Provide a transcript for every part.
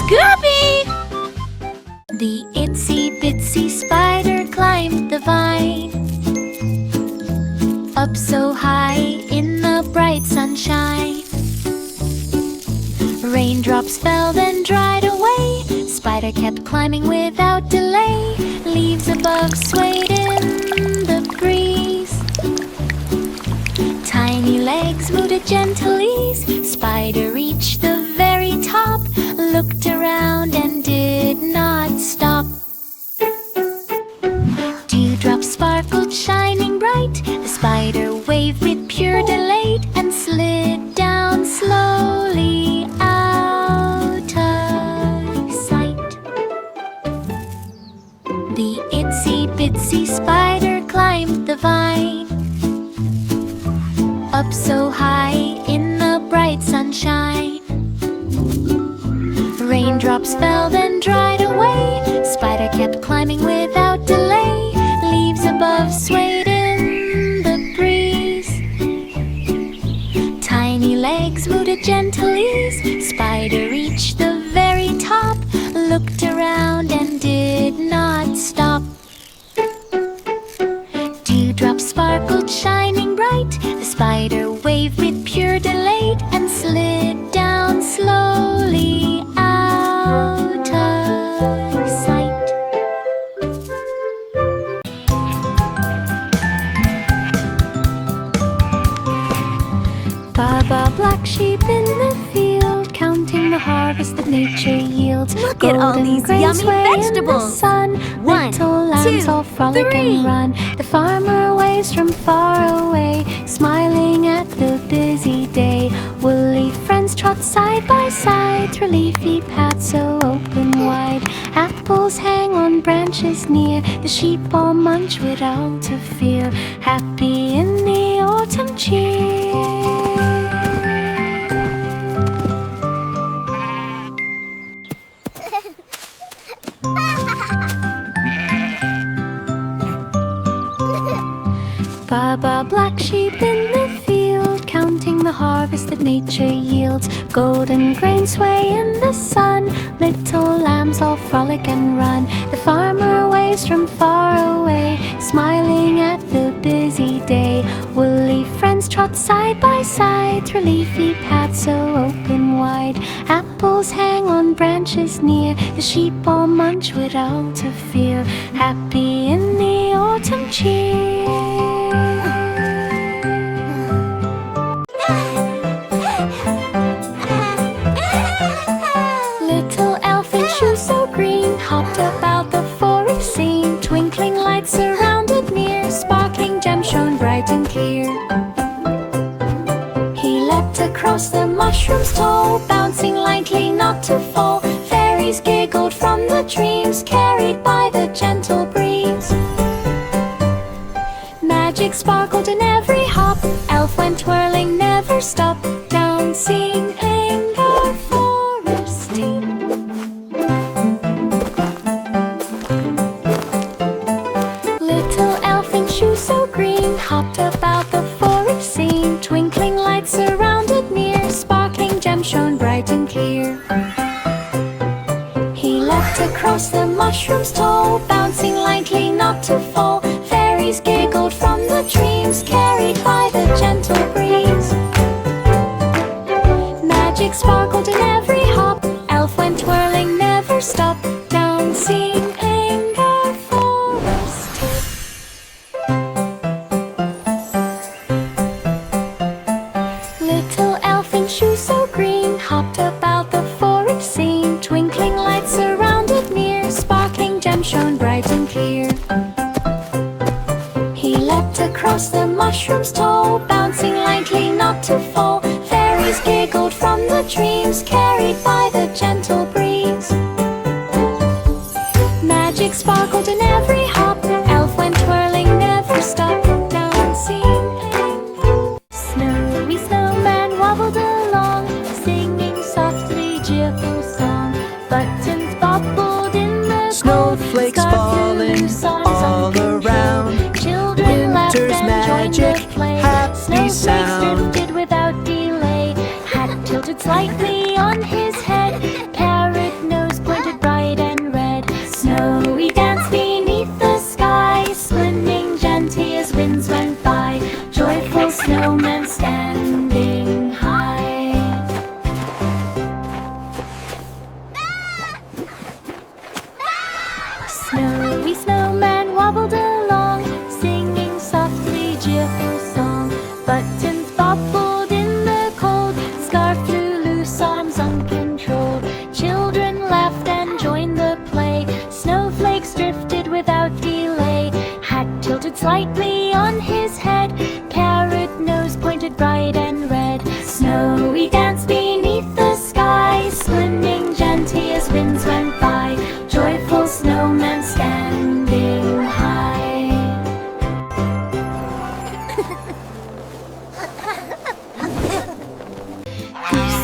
Scooby! The itsy bitsy spider climbed the vine, up so high in the bright sunshine. Raindrops fell then dried away. Spider kept climbing without delay. Leaves above swayed in the breeze. Tiny legs moved at gentle ease. Spider reached the very top, looked around and did not stop. Dewdrops sparkled shining bright. The spider waved with pure delight and slid down slowly out of sight. The itsy bitsy spider climbed the vine, up so high in the bright sunshine. Raindrops fell then dried away. Spider kept climbing without delay. Leaves above swayed in the breeze. Tiny legs moved at gentle ease. Spider reached the very top, looked around and did not stop. Dewdrops sparkled shining bright. The spider waved with pure delight and slid down slowly out of sight. Baba, black sheep in the field, counting the harvest that nature yields. Look at all these yummy vegetables. Sun, 1, little lambs 2, all frolic 3. and run. The farmer waves from far away, smiling at the busy day. Woolly friends trot side by side through leafy paths so open wide. Apples hang on branches near. The sheep all munch without a fear, happy in the autumn cheer. Baba, black sheep in the field, counting the harvest that nature yields. Golden grain sway in the sun. Little lambs all frolic and run. The farmer waves from far away, smiling at the busy day. Woolly friends trot side by side through leafy paths so open wide. Apples hang on branches near. The sheep all munch without a fear, happy in the autumn cheer. Little elf in shoes so green hopped about the forest scene. Twinkling lights surrounded near, sparkling gems shone bright and clear. He leapt across the mushrooms tall, bouncing lightly not to fall. Fairies giggled from the dreams, carried by the gentle breeze. Magic sparkled in every hop. Elf went twirling, never stopped, dancing in the forest deep. Little elf in shoes so green hopped about the forest scene. Twinkling lights surrounded near, sparkling gems shone bright and clear. He leapt across the mushrooms tall, bouncing lightly not to fall. Fairies giggled from the dreams, carried by the gentle breeze. Magic sparkled in every hop. Elf went twirling, never stopped, dancing in the forest. Little elf in shoes so green hopped about the forest scene. Twinkling lights surrounded near, sparkling gems shone bright and clear. He leapt across the mushrooms tall, bouncing lightly not to fall. Fairies giggled from the dreams, carried by the gentle breeze. Magic sparkled in every hop. Elf went twirling, never stopped, dancing. Snowy snowman wobbled along, singing softly cheerful song. Buttons bobbled in the snowflakes falling all around. Children laughed Winter's and joined magic, the play. happy Snowflakes sound. drifted without delay. Hat tilted slightly on his head. Parrot nose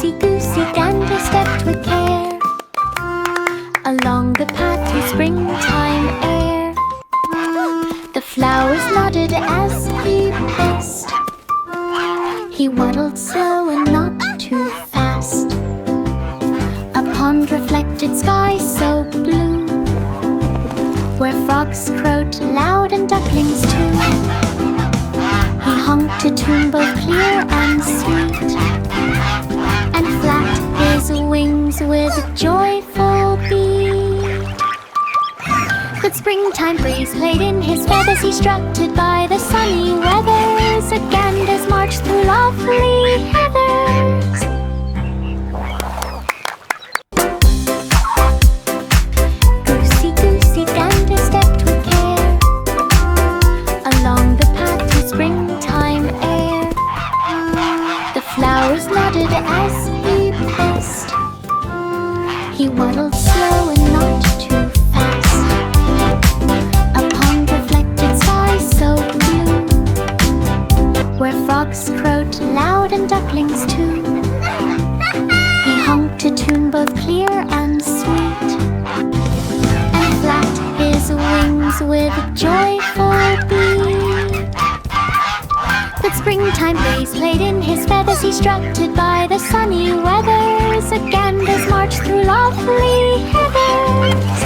Goosey gander stepped with care along the path to springtime air. The flowers nodded as he passed. He waddled slow and not too fast. A pond reflected sky so blue, where frogs crowed loud and ducklings too. He honked a tune both clear and sweet, and flapped his wings with a joyful beat. The springtime breeze played in his feathers. He strutted by the sunny weather as the ganders marched through lovely heathers. Goosey gander stepped with care along the path to springtime air. The flowers nodded as he passed. He waddled slow and not too fast. A pond reflected sky so blue, where frogs crowed loud and ducklings too. He honked a tune both clear and sweet, and flapped his wings with a joyful beat. But springtime breeze played in his feathers. He strutted by the sunny weather as the ganders marched through lovely heathers.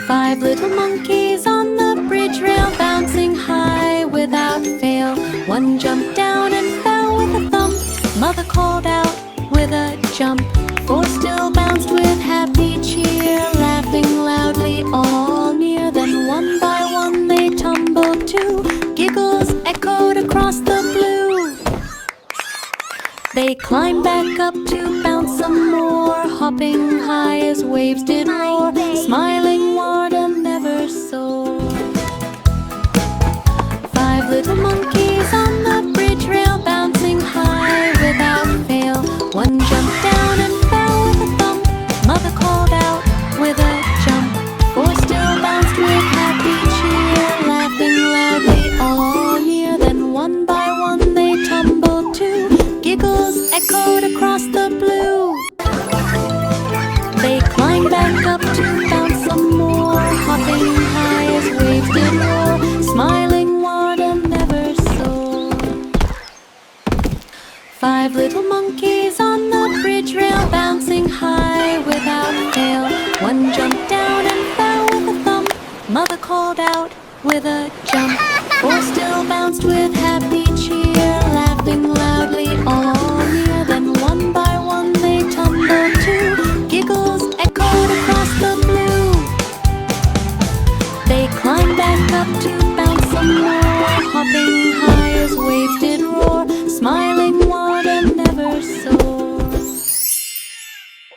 Five little monkeys on the bridge rail, bouncing high without fail. One jumped down and fell with a thump. Mother called out with a jump. Four still bounced with happy cheer, laughing loudly all near. Then one by one they tumbled too. Giggles echoed across the blue. They climbed back up to bounce some more, hopping high as waves did roar, smiling wide and never sore. Five little monkeys on the bridge rail, bouncing high without fail. One jumped down and fell with a thump. Mother called out with a jump. Four still bounced with happy cheer, laughing loudly all near. Then one by one they tumbled too. Giggles echoed across the blue. They climbed back up to bounce some more, hopping high as waves did roar, smiling wide and never sore. Five little monkeys on the bridge rail, bouncing high without fail. One jumped down and fell with a thump. Mother called out with a jump. Four still bounced with happy cheer, laughing loudly all near. Then one by one they tumbled too. Giggles echoed across the blue. They climbed back up to bounce some more, hopping high as waves did roar, smiling wide and never sore.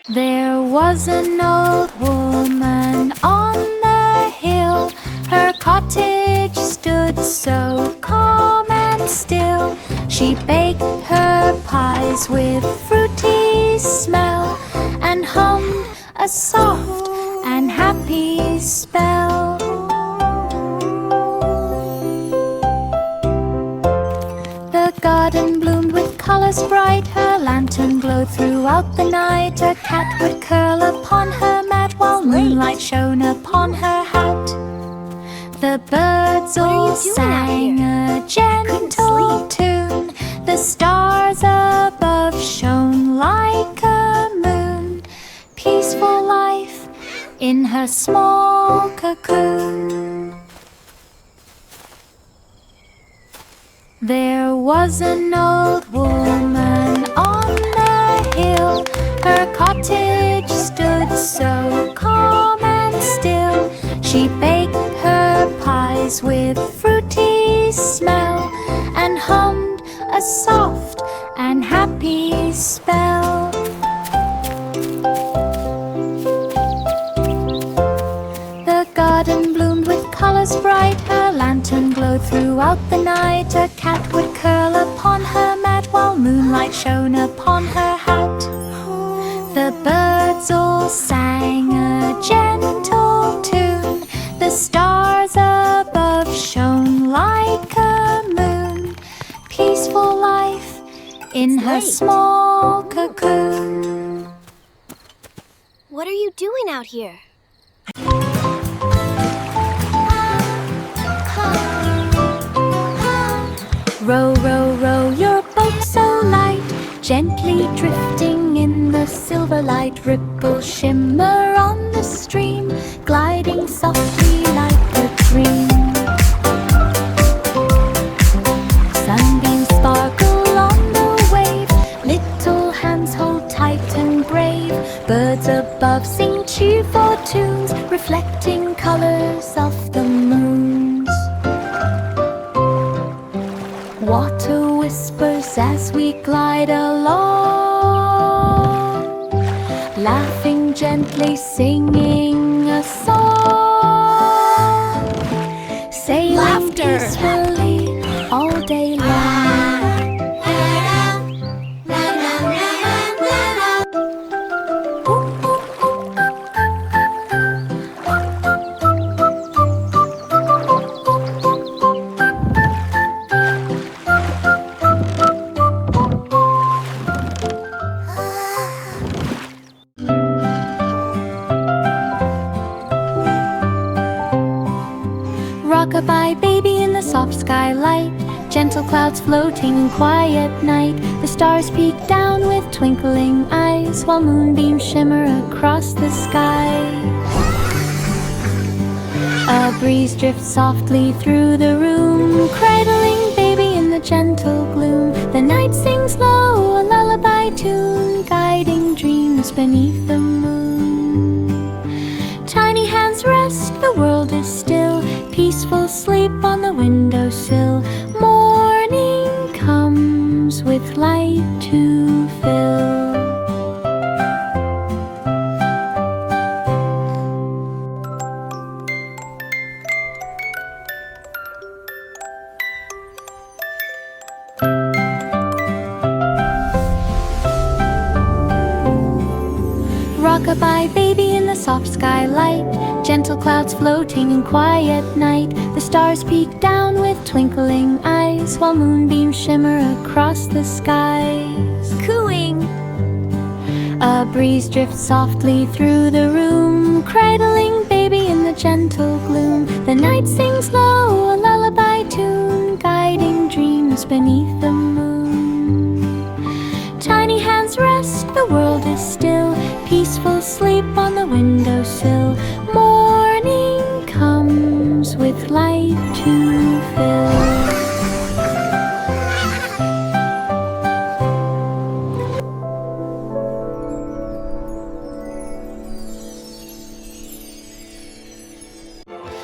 There was an old woman on the hill. Her cottage stood so calm and still. She baked her pies with fruity smell, and hummed a soft and happy spell. The garden bloomed with colors bright. Her lantern glowed throughout the night. A cat would curl upon her mat, while moonlight shone upon her hat. The birds all sang a gentle tune. The stars above shone like a moon. Peaceful life in her small cocoon. There was an old woman on the hill. Her cottage stood so calm and still. She baked her pies with fruity smell, and hummed a soft and happy spell. The garden bloomed with colors bright. Her lantern glowed throughout the night. A cat would curl upon her mat, while moonlight shone upon her hat. The birds all sang a gentle tune. The stars above shone like a moon. peaceful life in her small cocoon. What are you doing out here? Row, row, row your boat so light, gently drifting in the silver light. Ripples shimmer on the stream, gliding softly like a dream. Sunbeams sparkle on the wave, little hands hold tight and brave. Birds above sing cheerful tunes, reflecting colors of the moons. Water whispers as we glide along, laughing gently, singing a song. Sailing peacefully all day long. Rock-a-bye baby in the soft skylight, gentle clouds floating in quiet night. The stars peek down with twinkling eyes, while moonbeams shimmer across the sky. A breeze drifts softly through the room, cradling baby in the gentle gloom. The night sings low, a lullaby tune, guiding dreams beneath the moon. Tiny hands rest, the world is still, peaceful sleep on the windowsill. Morning comes with light to fill. Rock-a-bye baby in the soft skylight, gentle clouds floating in quiet night. The stars peek down with twinkling eyes, while moonbeams shimmer across the skies. Cooing! A breeze drifts softly through the room, cradling baby in the gentle gloom. The night sings low, a lullaby tune, guiding dreams beneath the moon. Tiny hands rest, the world is still, peaceful sleep on the windowsill. Morning comes with light to fill.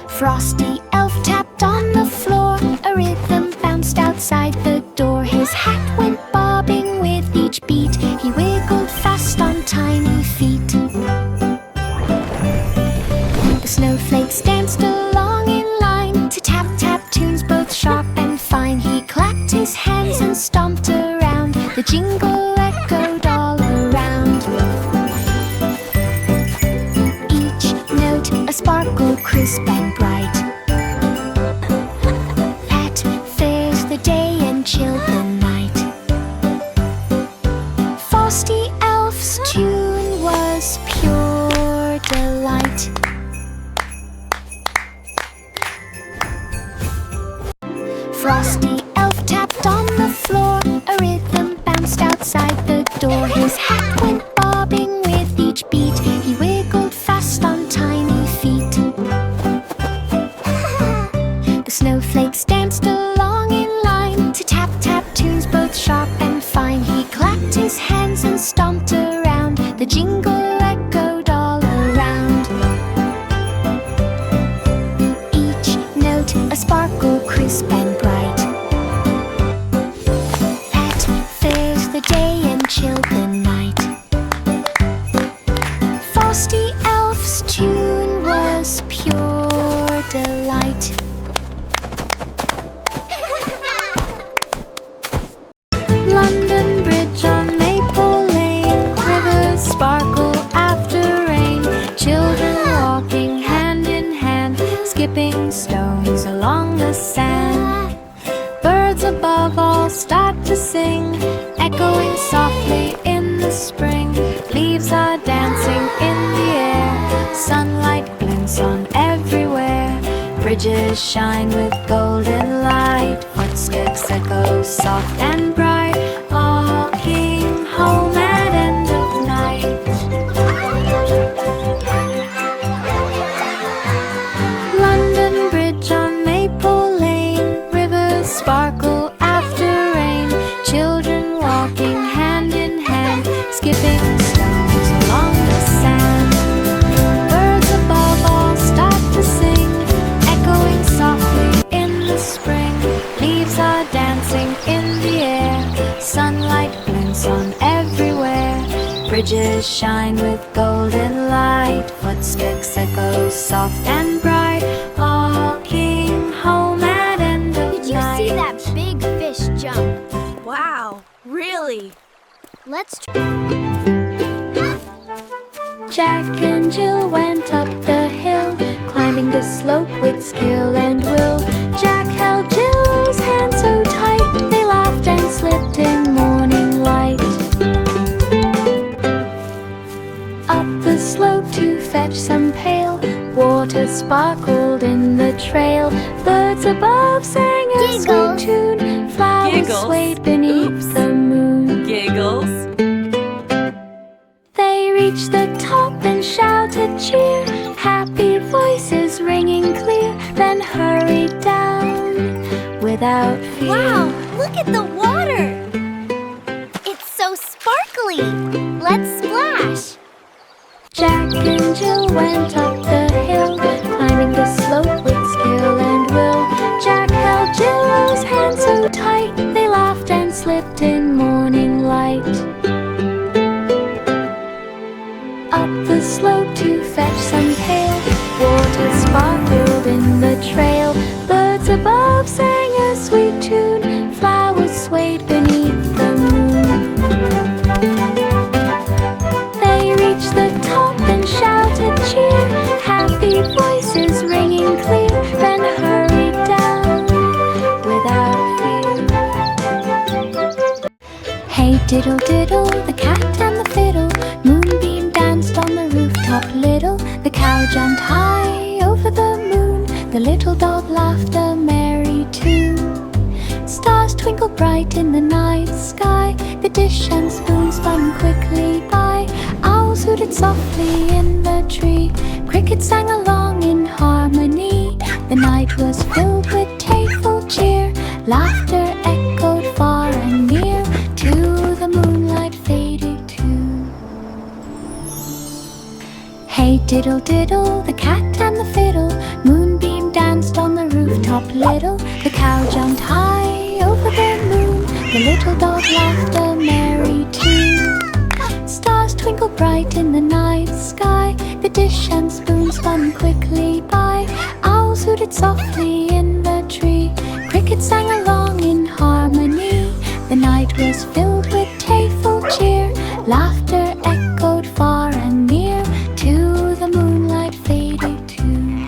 Frosty elf tapped on the floor, a rhythm bounced outside the door. His hat went bobbing with each beat, he wiggled fast on tiny feet. The snowflakes danced along in line to tap-tap tunes both sharp and fine. He clapped his hands and stomped around, the jingle echoed all around. Each note a sparkle crisp and bright. At fairs the day and chilled the night. Frosty Elf's tune was pure delight. Frosty Elf tapped on the floor, a rhythm bounced outside the door. His hat went bobbing with each beat, he wiggled fast on tiny feet. above all start to sing, echoing softly in the spring. Leaves are dancing in the air, sunlight glints on everywhere. Bridges shine with golden light, footsteps echo soft and bright, walking home at end of night. London Bridge on Maple Lane, rivers sparkle after rain. Children walking hand in hand, skipping stones along the sand. Birds above all start to sing, echoing softly in the spring. Leaves are dancing in the air, sunlight glints on everywhere. Bridges shine with golden light, footsteps echo soft and bright, walking home at end of Did you night. see that big fish jump? Wow, really? Let's Jack and Jill went up the hill, climbing the slope with skill and will. Jack held Jill's hand so tight, they laughed and slipped in morning light. Up the slope to fetch some pail, water sparkled in the trail. Birds above sang a Giggles. sweet tune, flowers Giggles. swayed beneath Oops. the moon. Giggles. They reached the top and shouted cheer, happy voices ringing clear, then hurried down without fear. Wow, look at the water! It's so sparkly! Let's splash! Jack and Jill went up the hill, climbing the slope with skill and will. Jack held Jill's hand so tight, they laughed and slipped in morning light. Up the slope to fetch some pail, water sparkled in the trail. Birds above sang a sweet tune, flowers swayed beneath the moon. They reached the top and shouted cheer, happy voices ringing clear, then hurried down without fear. Hey diddle diddle, the cat and the fiddle, moonbeam danced on the rooftop little. The cow jumped high over the moon, the little dog laughed a merry tune. Stars twinkled bright in the night sky, the dish and spoon spun quickly by. Owls hooted softly in the tree, crickets sang along in harmony. The night was filled with playful cheer, laughter echoed far and near, to the moonlight faded too. Hey diddle diddle, the cat and the fiddle, moonbeam danced on the rooftop little. The cow jumped high over the moon, the little dog laughed a merry tune. Stars twinkled bright in the night sky, the dish and spoon spun quickly by. Owls hooted softly in the tree, crickets sang along in harmony. The night was filled with playful cheer, laughter echoed far and near, to the moonlight faded too.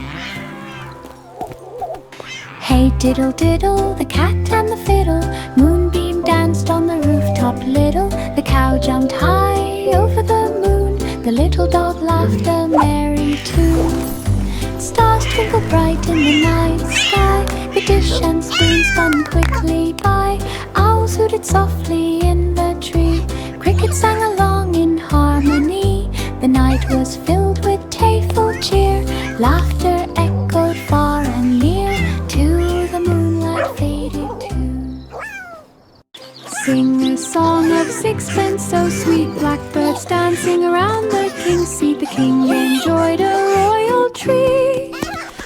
Hey diddle diddle, the cat and the fiddle, moonbeam danced on the rooftop little. The cow jumped high over the moon, the little dog laughed a merry tune. Stars twinkled bright in the night sky, the dish and spoon spun quickly by. Owls hooted softly in the tree, crickets sang along in harmony. The night was filled with playful cheer, laughter echoed far and near, to the moonlight faded too. Sing a song of sixpence so sweet, blackbirds dancing around the king's seat. The king enjoyed a royal treat,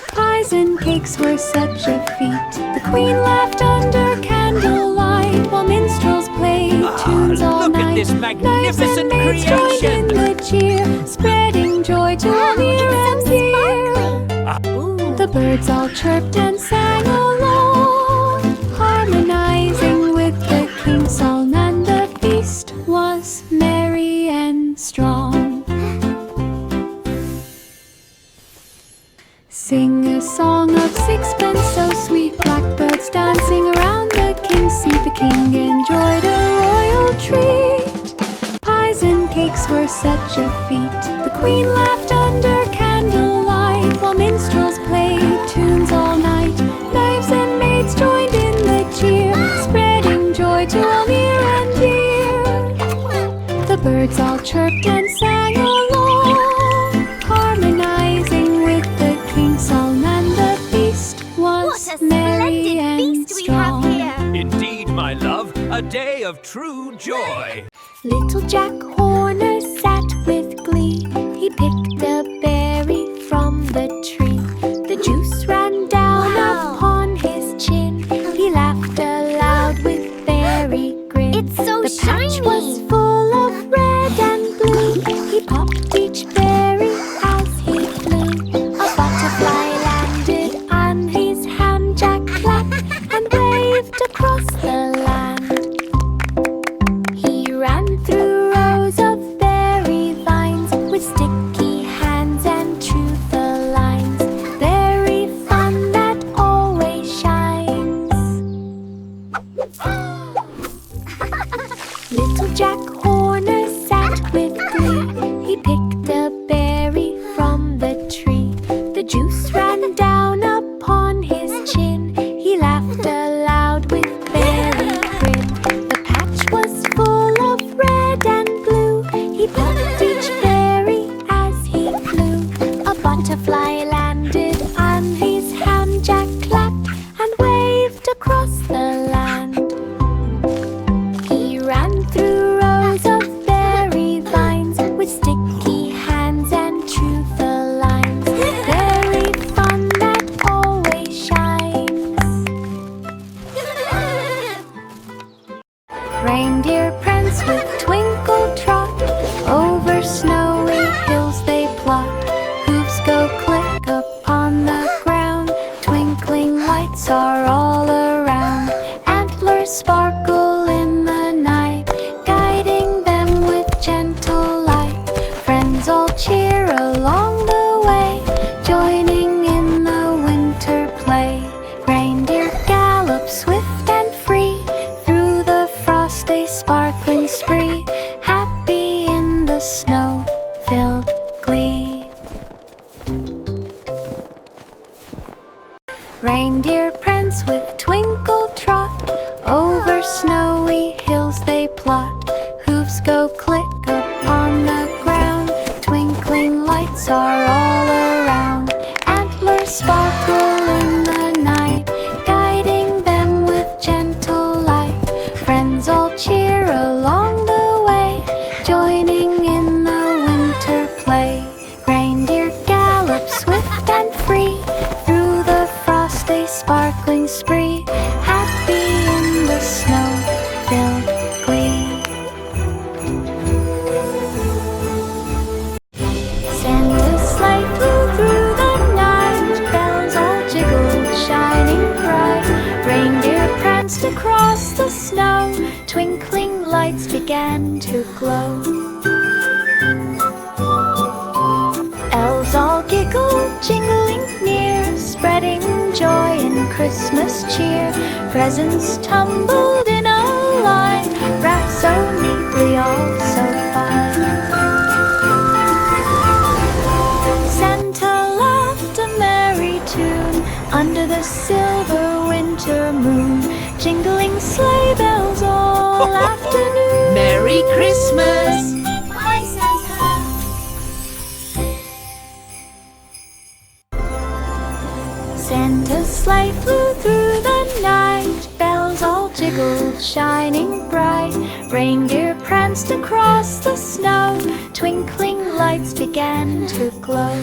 pies and cakes were such a feat. The queen laughed under candlelight, while minstrels played tunes all look at night. this magnificent Knights and maids joined creation. in the cheer, spreading joy to all near and dear. The birds all chirped and sang along, harmonizing with the king's song, and the feast was merry and strong. Sing a song of sixpence so sweet, blackbirds dancing around the king's seat. The king enjoyed a royal treat. Pies and cakes were such a feat. The queen laughed under candlelight, while minstrels played tunes all night. Knives and maids joined in the cheer, spreading joy to all near and dear. The birds all chirped and sang along, harmonizing with the king's song, and the feast was What a merry splendid and feast we have strong. here! Indeed, my love, a day of true joy. Little Jack Horner sat with glee. He picked a berry from the tree. The juice ran down Wow. upon his chin. He laughed aloud with very grin. It's so The patch shiny. was full of red and blue. He popped each berry as he flew. A butterfly landed on his hand. Jack clapped and waved across the land. He ran through rows of berry vines with sticky hands and true the lines. Berry fun that always shines. Little Jack Horner sat with glee. He picked a berry from the tree. The juice ran down upon his chin. He laughed aloud with very grin. The patch was full of red and blue. He popped each berry as he flew. A butterfly landed on his hand. Jack clapped and waved across the land. He ran through rows of berry vines with sticky hands and true the lines. Berry fun that always shines. Reindeer prance with twinkle trot. Over snowy hills they plot. Hooves go click upon the ground. Twinkling lights are all around. Antlers sparkle in the night, guiding them with gentle light. Friends all cheer along the way, joining in the winter play. Reindeer gallop swift and free through the frosty sparkling spree, happy in the snow-filled glee. Reindeer prance with twinkle trot. Over snowy hills they plot. Hooves go click upon the ground. Twinkling lights are all around. Antlers sparkle in the night, guiding them with gentle light. Friends all cheer along the way, joining in the winter play. Reindeer gallop swift and free through the frosty sparkling spree, happy in the snow-filled glee. Santa's sleigh flew through the night, bells all jiggled, shining bright. Reindeer pranced across the snow, twinkling lights began to glow. Elves all giggled, jingling near, spreading joy and Christmas cheer. Presents tumbled in a line, wrapped so neatly, all so fine. Santa laughed a merry tune under the silver winter moon, jingling sleigh bells all afternoon. Merry Christmas! Bye, Santa! Santa's sleigh flew through the night, bells all jiggled, shining bright. Reindeer pranced across the snow, twinkling lights began to glow.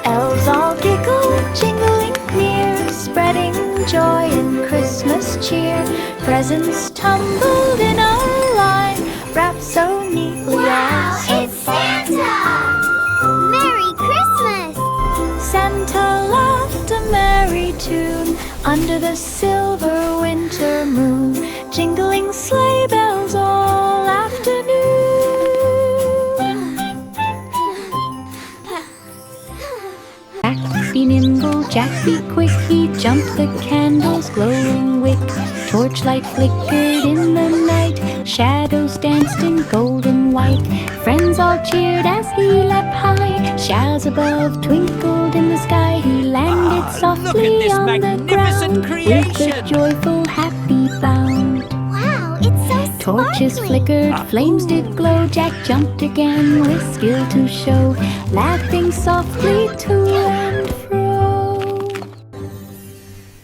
Elves all giggled, jingling near, spreading joy and Christmas cheer. Presents tumbled in a line, wrapped so neatly, all so It's fine. Santa! Merry Christmas! Santa laughed a merry tune under the silver winter moon, jingling sleigh bells all afternoon. Jack be nimble, Jack be quick, he jumped the candle's glowing wick. Torchlight flickered in the night, shadows danced in gold and white. Friends all cheered as he leapt high, stars above twinkled in the sky. He landed softly this on the magnificent ground with a creation. joyful, happy bound. Wow, it's so Torches sparkly. flickered, flames did glow. Jack jumped again with skill to show, laughing softly to and fro.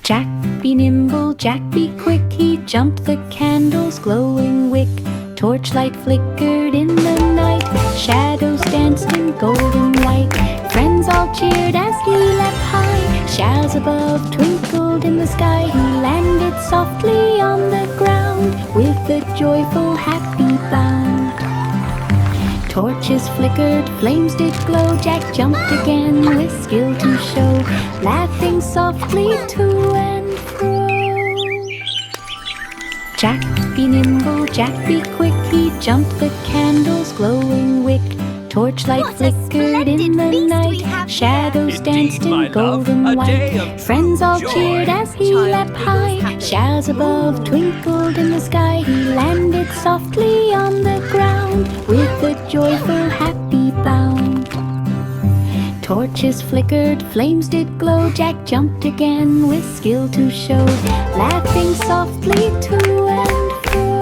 Jack be nimble, Jack be quick, he jumped the candle's glowing wick. Torchlight flickered in the night, shadows danced in gold and white. Friends all cheered as he leapt high, stars above twinkled in the sky. He landed softly on the ground with a joyful, happy bound. Torches flickered, flames did glow. Jack jumped again with skill to show, laughing softly to and fro. Jack be nimble, Jack be quick, he jumped the candle's glowing wick. Torchlight What a flickered in splendid the feast we night, have shadows Indeed, danced my in gold love, and a white. day of Friends all joy. cheered as he Child leapt eagles high, happen. stars above twinkled in the sky. He landed softly on the ground with a joyful, happy bound. Torches flickered, flames did glow. Jack jumped again with skill to show, laughing softly to and fro.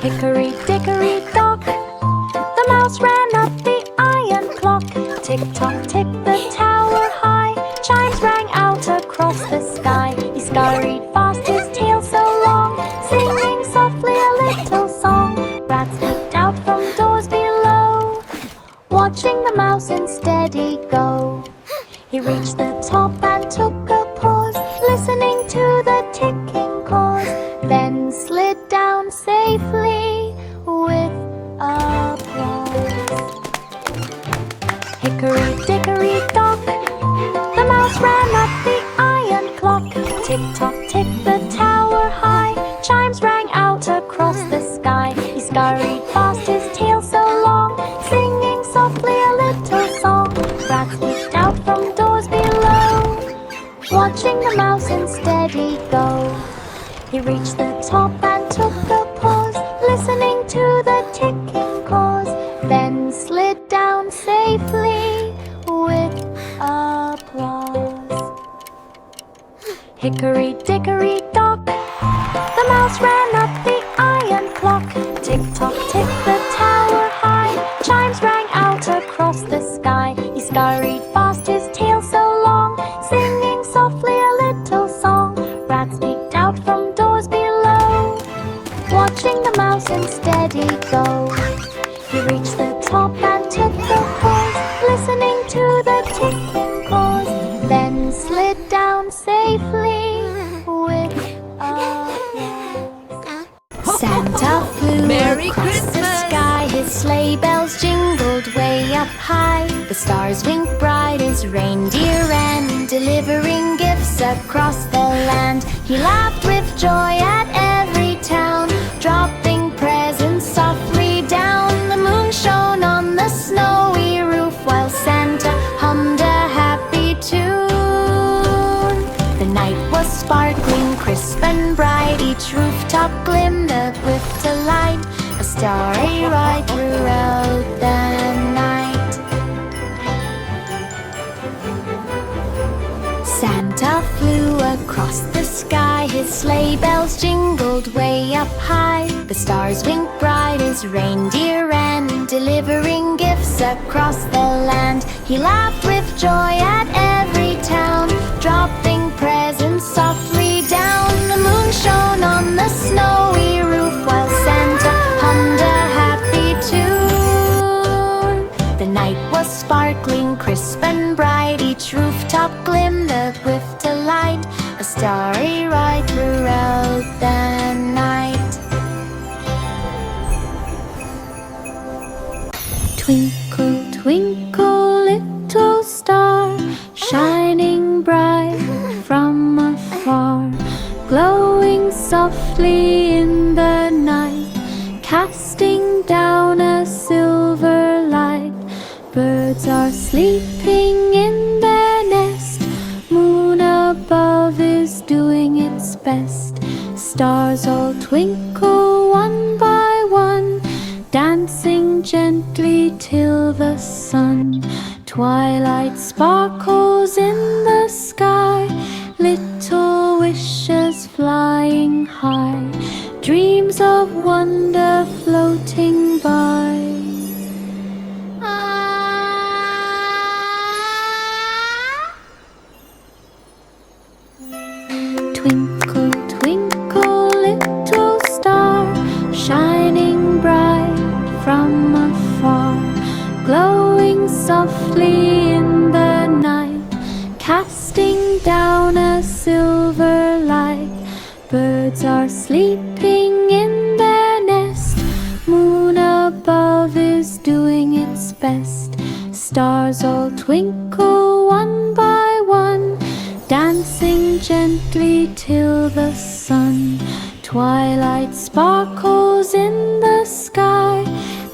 Hickory dickory dock, the mouse ran up the iron clock. Tick-tock, tick, the tower high, chimes rang out across the sky. He scurried fast, his tail so long, singing softly a little song. Rats peeped out from doors below, watching the mouse unsteady go. He reached the top and took a pause, listening to the ticking cause, then slid down safely with applause. Hickory dickory dock, the mouse ran up the iron clock. Tick-tock, tick, the tower high, chimes rang out across the sky. He scurried fast, his tail so long, singing softly a little song. Rats peeped out from doors below, watching the mouse unsteady go. He reached the top and took a pause, listening to the ticking cause, then slid down safely with applause. Hickory dickory dock, the mouse ran up the iron clock. Tick-tock, tick, the tower high, chimes rang out across the sky. He scurried fast, his tail so long, singing softly a little song. Rats peeked out from doors below, watching the mouse unsteady go. He reached the top and took a pause, listening to the ticking cause, then slid down safely with applause. Santa flew Merry across the Christmas! sky, his sleigh bells jingled way up high. The stars winked bright as reindeer ran, delivering gifts across the land. He laughed with joy at every town, dropping presents softly down. The moon shone on the snowy roof while Santa hummed a happy tune. The night was sparkling, crisp and bright, each rooftop glimmered with delight, a starry ride throughout the night. Santa flew across the sky, his sleigh bells jingled way up high. The stars winked bright as reindeer ran, delivering gifts across the land. He laughed with joy at every town, dropping presents softly down. The moon shone on the snowy roof while Santa hummed a happy tune. The night was sparkling, crisp and bright, each rooftop glimmered with delight, a starry ride throughout the night. Twinkle, twinkle, little star, shining bright from afar, glowing softly in the night, casting down a silver light. Birds are sleeping in Stars all twinkle one by one, dancing gently till the sun. Twilight sparkles in the sky, little wishes flying high, dreams of wonder floating by. Twinkle, twinkle, little star, shining bright from afar, glowing softly in the night, casting down a silver light. Birds are sleeping in their nest, moon above is doing its best. Stars all twinkle one by one, dancing gently till the sun. Twilight sparkles in the sky,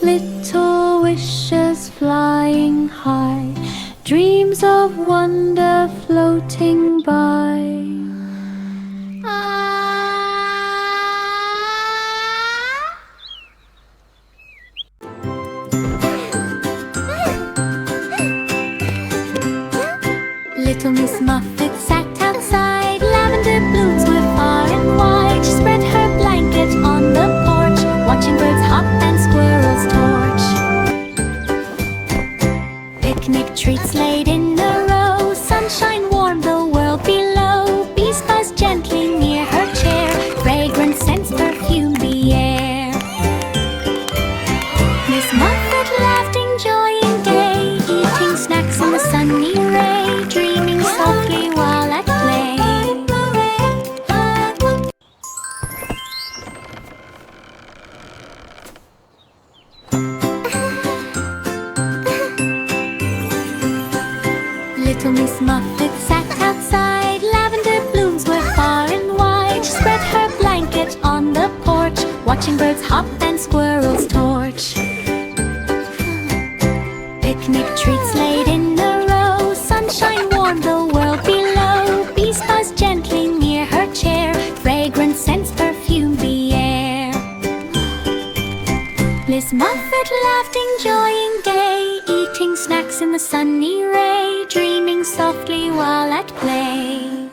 little wishes flying high, dreams of wonder floating by. Little Miss Muffet sat outside, lavender blooms were far and wide. She spread her blanket on the porch, watching birds hop and squirrels torch. Picnic treats laid in a row, sunshine warmed the world below. Bees buzz gently near her chair, fragrant scents perfume the air. Miss Muffet laughed, enjoying day, eating snacks in the sunny ray, dreaming softly while at play. Little Miss Muffet sat outside, lavender blooms were far and wide. She spread her blanket on the porch, watching birds hop and squirrels torch. Picnic treats laid in a row, sunshine warmed the world below. Bees buzz gently near her chair, fragrant scents perfume the air. Miss Muffet laughed, enjoying day, eating snacks in the sunny ray, dreaming softly while at play.